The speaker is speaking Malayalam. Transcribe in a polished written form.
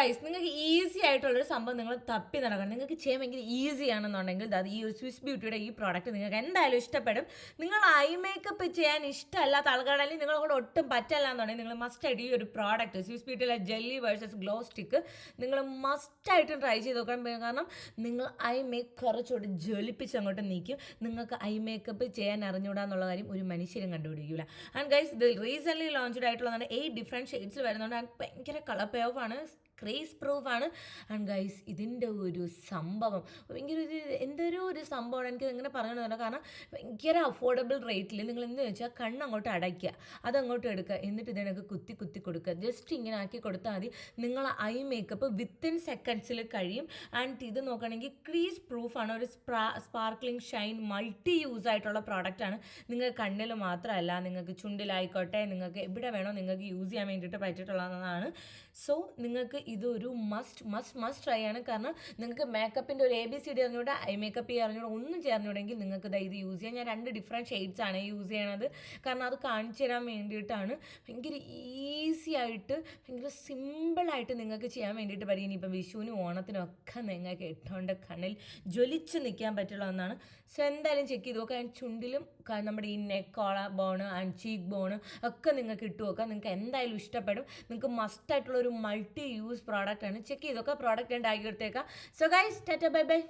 ഗൈസ്, നിങ്ങൾക്ക് ഈസി ആയിട്ടുള്ളൊരു സംഭവം നിങ്ങൾ തപ്പി നടക്കണം. നിങ്ങൾക്ക് ചെയ്യാൻ ഭയങ്കര ഈസി ആണെന്നുണ്ടെങ്കിൽ അത് ഈ ഒരു സ്വിസ് ബ്യൂട്ടിയുടെ ഈ പ്രോഡക്റ്റ് നിങ്ങൾക്ക് എന്തായാലും ഇഷ്ടപ്പെടും. നിങ്ങൾ ഐ മേക്കപ്പ് ചെയ്യാൻ ഇഷ്ടമല്ലാത്ത ആൾക്കാരാണെങ്കിൽ നിങ്ങളോട് ഒട്ടും പറ്റില്ല എന്നുണ്ടെങ്കിൽ നിങ്ങൾ മസ്റ്റായിട്ട് ഈ ഒരു പ്രോഡക്റ്റ് സ്വിസ് ബ്യൂട്ടിയിലെ ജെല്ലി വേഴ്സസ് ഗ്ലോ സ്റ്റിക്ക് നിങ്ങൾ മസ്റ്റായിട്ടും ട്രൈ ചെയ്ത് നോക്കണം. കാരണം നിങ്ങൾ ഐ മേക്ക് കുറച്ചുകൂടി ജ്വലിപ്പിച്ച് അങ്ങോട്ട് നീക്കും. നിങ്ങൾക്ക് ഐ മേക്കപ്പ് ചെയ്യാൻ അറിഞ്ഞൂടാന്നുള്ള കാര്യം ഒരു മനുഷ്യരും കണ്ടുപിടിക്കില്ല. ആൻഡ് ഗൈസ്, ഇത് റീസെൻ്റ്ലി ലോഞ്ച്ഡ് ആയിട്ടുള്ളതാണ്. 8 ഡിഫറെൻറ്റ് ഷെയ്ഡ്സ് വരുന്നുണ്ട്. ആൻഡ് ഭയങ്കര കളർ പേ ഓഫ് ആണ്, ക്രേസ് പ്രൂഫാണ്. ആൻഡ് ഗൈസ്, ഇതിൻ്റെ ഒരു സംഭവം ഭയങ്കര എന്തൊരു ഒരു സംഭവമാണ്. എനിക്ക് ഇങ്ങനെ പറയണമെന്നില്ല. കാരണം ഭയങ്കര അഫോർഡബിൾ റേറ്റിൽ നിങ്ങൾ എന്ത് വെച്ചാൽ കണ്ണങ്ങോട്ട് അടയ്ക്കുക, അതങ്ങോട്ട് എടുക്കുക, എന്നിട്ട് ഇതിനൊക്കെ കുത്തി കുത്തി കൊടുക്കുക. ജസ്റ്റ് ഇങ്ങനെ ആക്കി കൊടുത്താൽ മതി. നിങ്ങൾ ഐ മേക്കപ്പ് വിത്തിൻ സെക്കൻഡ്സിൽ കഴിയും. ആൻഡ് ഇത് നോക്കുകയാണെങ്കിൽ ക്രീസ് പ്രൂഫാണ്. ഒരു സ്പാർക്ലിംഗ് ഷൈൻ മൾട്ടി യൂസ് ആയിട്ടുള്ള പ്രോഡക്റ്റാണ്. നിങ്ങൾ കണ്ണിൽ മാത്രമല്ല, നിങ്ങൾക്ക് ചുണ്ടിലായിക്കോട്ടെ, നിങ്ങൾക്ക് എവിടെ വേണോ നിങ്ങൾക്ക് യൂസ് ചെയ്യാൻ വേണ്ടിയിട്ട് പറ്റിയിട്ടുള്ളതാണ്. സോ നിങ്ങൾക്ക് ഇതൊരു മസ്റ്റ് ട്രൈ ആണ്. കാരണം നിങ്ങൾക്ക് മേക്കപ്പിൻ്റെ ഒരു ABCD അറിഞ്ഞൂടെ, ഐ മേക്കപ്പ് അറിഞ്ഞൂടെ, ഒന്നും ചേർന്നൂടെങ്കിൽ നിങ്ങൾക്ക് ഇത് യൂസ് ചെയ്യാം. ഞാൻ 2 ഡിഫറെൻറ്റ് ഷെയ്ഡ്സ് ആണ് യൂസ് ചെയ്യണത്. കാരണം അത് കാണിച്ചു തരാൻ വേണ്ടിയിട്ടാണ്. ഭയങ്കര ഈസി ആയിട്ട് ഭയങ്കര സിമ്പിളായിട്ട് നിങ്ങൾക്ക് ചെയ്യാൻ വേണ്ടിയിട്ട് പറ്റും. ഇനിയിപ്പം വിഷുവിനും ഓണത്തിനും ഒക്കെ നിങ്ങൾക്ക് ഇട്ടുകൊണ്ട് കണ്ണിൽ ജ്വലിച്ച് നിൽക്കാൻ പറ്റുള്ള ഒന്നാണ്. സോ എന്തായാലും ചെക്ക് ചെയ്ത് നോക്കുക. ആൻഡ് ചുണ്ടിലും നമ്മുടെ ഈ neck cola born and cheek born ഒക്കെ നിങ്ങൾക്ക് ഇട്ട് നോക്കുക. നിങ്ങൾക്ക് എന്തായാലും ഇഷ്ടപ്പെടും. നിങ്ങൾക്ക് മസ്റ്റായിട്ടുള്ള ഒരു മൾട്ടി യൂസ് പ്രോഡക്റ്റ് ആണ്. ചെക്ക് ചെയ്തൊക്കെ പ്രോഡക്റ്റ് ഉണ്ടാക്കി എടുത്തേക്കാം. So guys, Tata bye bye.